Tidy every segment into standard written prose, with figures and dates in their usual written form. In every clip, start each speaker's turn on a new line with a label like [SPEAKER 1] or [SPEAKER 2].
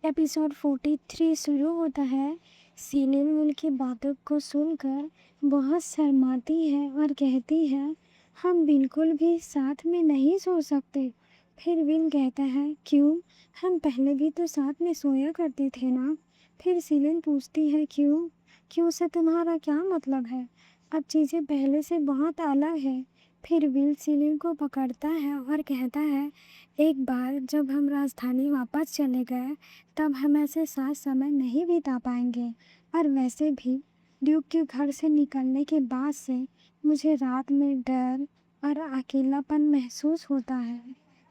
[SPEAKER 1] Episode 43 शुरू होता है। सीलिन विल की बातों को सुनकर बहुत शर्माती है और कहती है, हम बिल्कुल भी साथ में नहीं सो सकते। फिर विल कहता है, क्यों? हम पहले भी तो साथ में सोया करते थे ना। फिर सीलिन पूछती है, क्यों? क्यों से तुम्हारा क्या मतलब है? अब चीज़ें पहले से बहुत अलग है। फिर विल सीलिन को पकड़ता है और कहता है, एक बार जब हम राजधानी वापस चले गए तब हम ऐसे साथ समय नहीं बिता पाएंगे। और वैसे भी ड्यूक के घर से निकलने के बाद से मुझे रात में डर और अकेलापन महसूस होता है।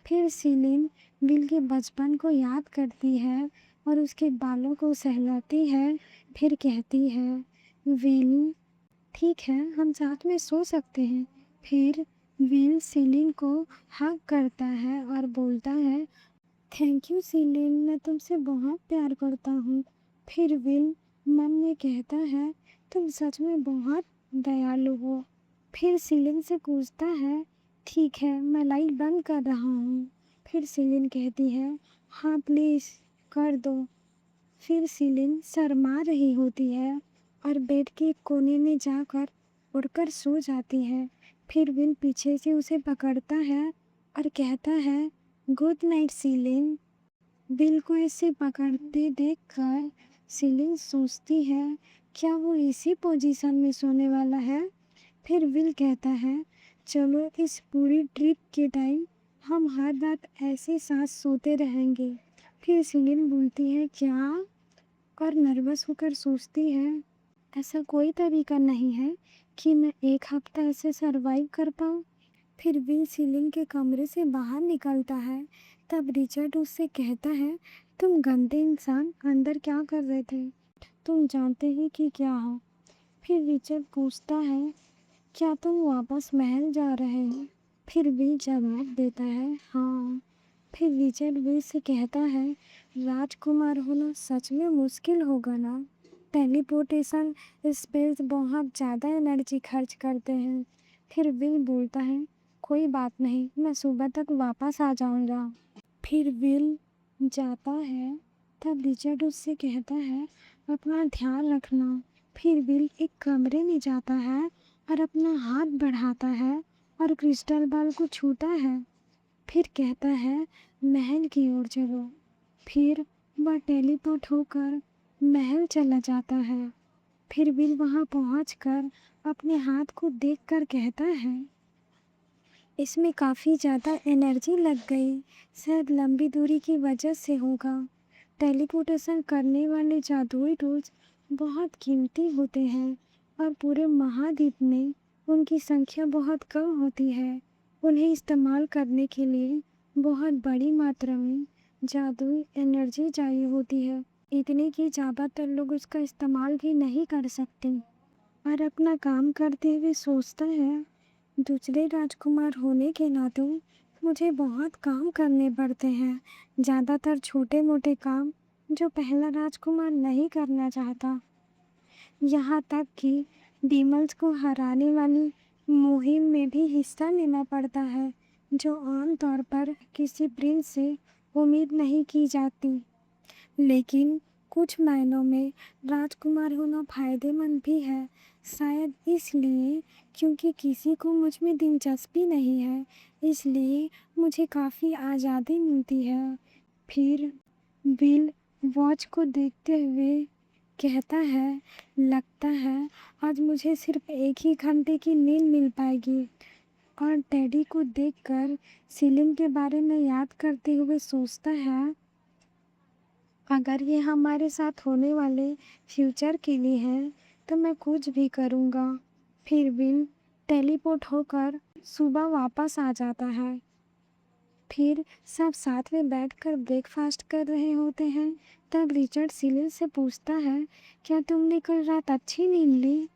[SPEAKER 1] फिर सीलिन विल के बचपन को याद करती है और उसके बालों को सहलाती है। फिर कहती है, विल ठीक है, हम साथ में सो सकते हैं। फिर विल सीलिन को हग करता है और बोलता है, थैंक यू सीलिन, मैं तुमसे बहुत प्यार करता हूँ। फिर विल मन में कहता है, तुम सच में बहुत दयालु हो। फिर सीलिन से पूछता है, ठीक है, मैं लाइट बंद कर रहा हूँ। फिर सीलिन कहती है, हाँ प्लीज़ कर दो। फिर सीलिन शर्मा रही होती है और बेड के कोने में जाकर उड़कर सो जाती है। फिर विल पीछे से उसे पकड़ता है और कहता है, गुड नाइट सीलिन। विल को ऐसे पकड़ते देखकर सीलिन सोचती है, क्या वो इसी पोजीशन में सोने वाला है? फिर विल कहता है, चलो इस पूरी ट्रिप के टाइम हम हर रात ऐसे साथ सोते रहेंगे। फिर सीलिन बोलती है, क्या? और नर्वस होकर सोचती है, ऐसा कोई तरीका नहीं है कि मैं एक हफ्ता ऐसे सरवाइव कर पाऊँ। फिर विल सीलिन के कमरे से बाहर निकलता है। तब रिचर्ड उससे कहता है, तुम गंदे इंसान अंदर क्या कर रहे थे? तुम जानते ही कि क्या हो? फिर रिचर्ड पूछता है, क्या तुम वापस महल जा रहे हो? फिर विल जवाब देता है, हाँ। फिर रिचर्ड विल से कहता है, राजकुमार होना सच में मुश्किल होगा ना। टेलीपोर्टेशन स्पेल्स बहुत ज़्यादा एनर्जी खर्च करते हैं। फिर विल बोलता है, कोई बात नहीं, मैं सुबह तक वापस आ जाऊंगा। फिर विल जाता है। तब रिचर्ड उससे कहता है, अपना ध्यान रखना। फिर विल एक कमरे में जाता है और अपना हाथ बढ़ाता है और क्रिस्टल बॉल को छूता है। फिर कहता है, महल की ओर चलो। फिर वह टेलीपोर्ट होकर महल चला जाता है। फिर विल वहां पहुंचकर अपने हाथ को देखकर कहता है, इसमें काफ़ी ज़्यादा एनर्जी लग गई, शायद लंबी दूरी की वजह से होगा। टेलीपोर्टेशन करने वाले जादुई टूल्स बहुत कीमती होते हैं और पूरे महाद्वीप में उनकी संख्या बहुत कम होती है। उन्हें इस्तेमाल करने के लिए बहुत बड़ी मात्रा में जादुई एनर्जी चाहिए होती है, इतने कि ज़्यादातर लोग उसका इस्तेमाल भी नहीं कर सकते। और अपना काम करते हुए सोचता है, दूसरे राजकुमार होने के नाते मुझे बहुत काम करने पड़ते हैं, ज़्यादातर छोटे मोटे काम जो पहला राजकुमार नहीं करना चाहता। यहाँ तक कि डीमल्स को हराने वाली मुहिम में भी हिस्सा लेना पड़ता है, जो आमतौर पर किसी प्रिंस से उम्मीद नहीं की जाती। लेकिन कुछ मायनों में राजकुमार होना फायदेमंद भी है, शायद इसलिए क्योंकि किसी को मुझ में दिलचस्पी नहीं है, इसलिए मुझे काफ़ी आज़ादी मिलती है। फिर बिल वॉच को देखते हुए कहता है, लगता है आज मुझे सिर्फ एक ही घंटे की नींद मिल पाएगी। और टेडी को देखकर सीलिंग के बारे में याद करते हुए सोचता है, अगर ये हमारे साथ होने वाले फ्यूचर के लिए है तो मैं कुछ भी करूँगा। फिर विल टेलीपोर्ट होकर सुबह वापस आ जाता है। फिर सब साथ में बैठकर ब्रेकफास्ट कर रहे होते हैं। तब रिचर्ड सीलिन से पूछता है, क्या तुमने कल रात अच्छी नींद ली?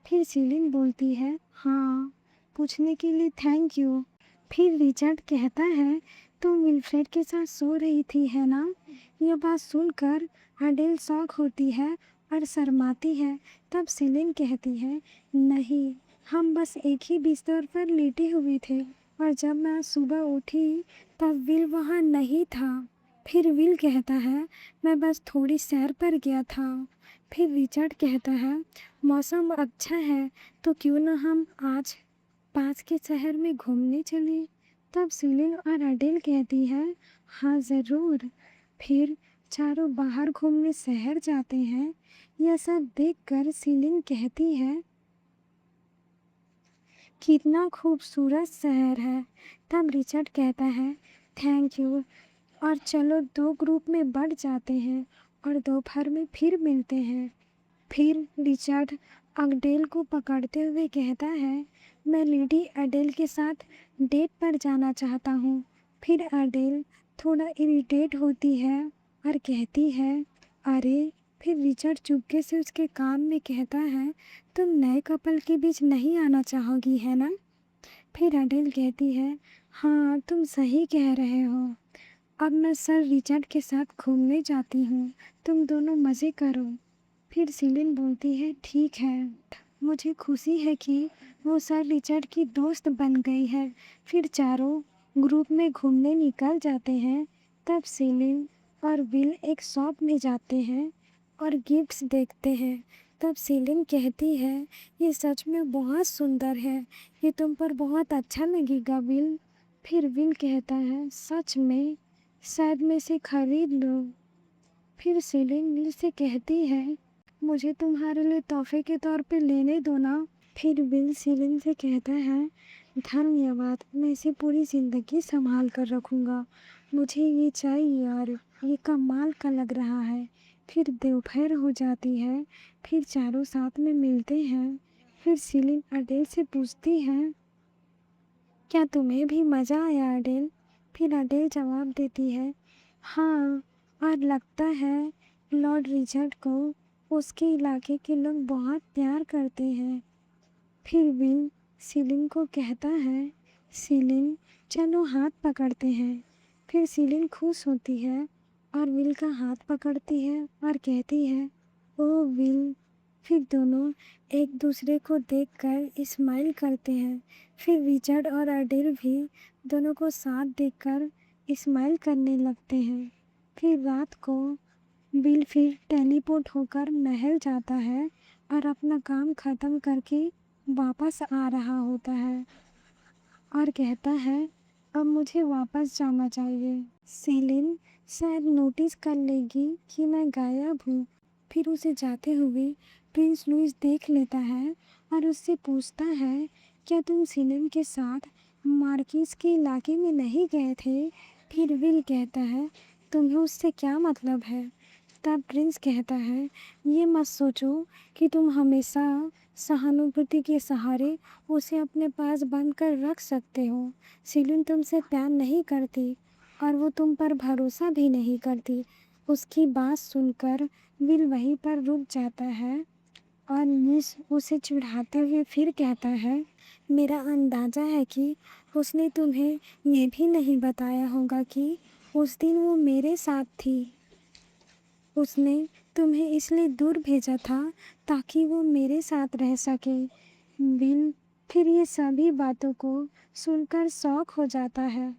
[SPEAKER 1] फिर सीलिन बोलती है, हाँ। पूछने के लिए थैंक यू। फिर रिचर्ड कहता है, तुम विल्फ्रेड के साथ सो रही थी है ना? यह बात सुनकर अडेल शॉक होती है और शर्माती है। तब सीलिन कहती है, नहीं, हम बस एक ही बिस्तर पर लेटे हुए थे और जब मैं सुबह उठी तब विल वहाँ नहीं था। फिर विल कहता है, मैं बस थोड़ी सैर पर गया था। फिर रिचर्ड कहता है, मौसम अच्छा है तो क्यों ना हम आज पास के शहर में घूमने चलें। तब सीलिन और अडेल कहती है, हाँ ज़रूर। फिर चारों बाहर घूमने शहर जाते हैं। यह सब देखकर सीलिन कहती है, कितना खूबसूरत शहर है। तब रिचर्ड कहता है, थैंक यू। और चलो दो ग्रुप में बढ़ जाते हैं और दोपहर में फिर मिलते हैं। फिर रिचर्ड अडेल को पकड़ते हुए कहता है, मैं लेडी अडेल के साथ डेट पर जाना चाहता हूँ। फिर अडेल थोड़ा इरिटेट होती है और कहती है, अरे। फिर रिचर्ड चुपके से उसके कान में कहता है, तुम नए कपल के बीच नहीं आना चाहोगी है ना। फिर अडेल कहती है, हाँ तुम सही कह रहे हो। अब मैं सर रिचर्ड के साथ घूमने जाती हूँ, तुम दोनों मज़े करो। फिर सीलिन बोलती है, ठीक है। मुझे खुशी है कि वो सर रिचर्ड की दोस्त बन गई है। फिर चारों ग्रुप में घूमने निकल जाते हैं। तब सीलिन और विल एक शॉप में जाते हैं और गिफ्ट्स देखते हैं। तब सीलिन कहती है, ये सच में बहुत सुंदर है, ये तुम पर बहुत अच्छा लगेगा विल। फिर विल कहता है, सच में, शायद मैं इसे खरीद लूँ। फिर सीलिन विल से कहती है, मुझे तुम्हारे लिए तोहफे के तौर पे लेने दो ना। फिर विल सीलिन से कहता है, धन्यवाद, मैं इसे पूरी ज़िंदगी संभाल कर रखूँगा। मुझे ये चाहिए और ये कमाल का लग रहा है। फिर दोपहर हो जाती है। फिर चारों साथ में मिलते हैं। फिर सीलिन अडेल से पूछती है, क्या तुम्हें भी मज़ा आया अडेल। फिर अडेल जवाब देती है, हाँ, और लगता है लॉर्ड रिचर्ड को उसके इलाके के लोग बहुत प्यार करते हैं। फिर विल सीलिन को कहता है, सीलिन चलो हाथ पकड़ते हैं। फिर सीलिन खुश होती है और विल का हाथ पकड़ती है और कहती है, ओ विल। फिर दोनों एक दूसरे को देखकर स्माइल करते हैं। फिर रिचर्ड और अडेल भी दोनों को साथ देखकर स्माइल करने लगते हैं। फिर रात को विल फिर टेलीपोर्ट होकर महल जाता है और अपना काम ख़त्म करके वापस आ रहा होता है और कहता है, अब मुझे वापस जाना चाहिए। सीलिन शायद नोटिस कर लेगी कि मैं गायब हूँ। फिर उसे जाते हुए प्रिंस लुइस देख लेता है और उससे पूछता है, क्या तुम सीलिन के साथ मार्किस के इलाके में नहीं गए थे। फिर विल कहता है, तुम्हें उससे क्या मतलब है। तब प्रिंस कहता है, ये मत सोचो कि तुम हमेशा सहानुभूति के सहारे उसे अपने पास बंद कर रख सकते हो। सीलिन तुमसे प्यार नहीं करती और वो तुम पर भरोसा भी नहीं करती। उसकी बात सुनकर विल वहीं पर रुक जाता है और मिस उसे चिढ़ाते हुए फिर कहता है, मेरा अंदाज़ा है कि उसने तुम्हें ये भी नहीं बताया होगा कि उस दिन वो मेरे साथ थी। उसने तुम्हें इसलिए दूर भेजा था ताकि वो मेरे साथ रह सके। विल फिर ये सभी बातों को सुनकर शॉक हो जाता है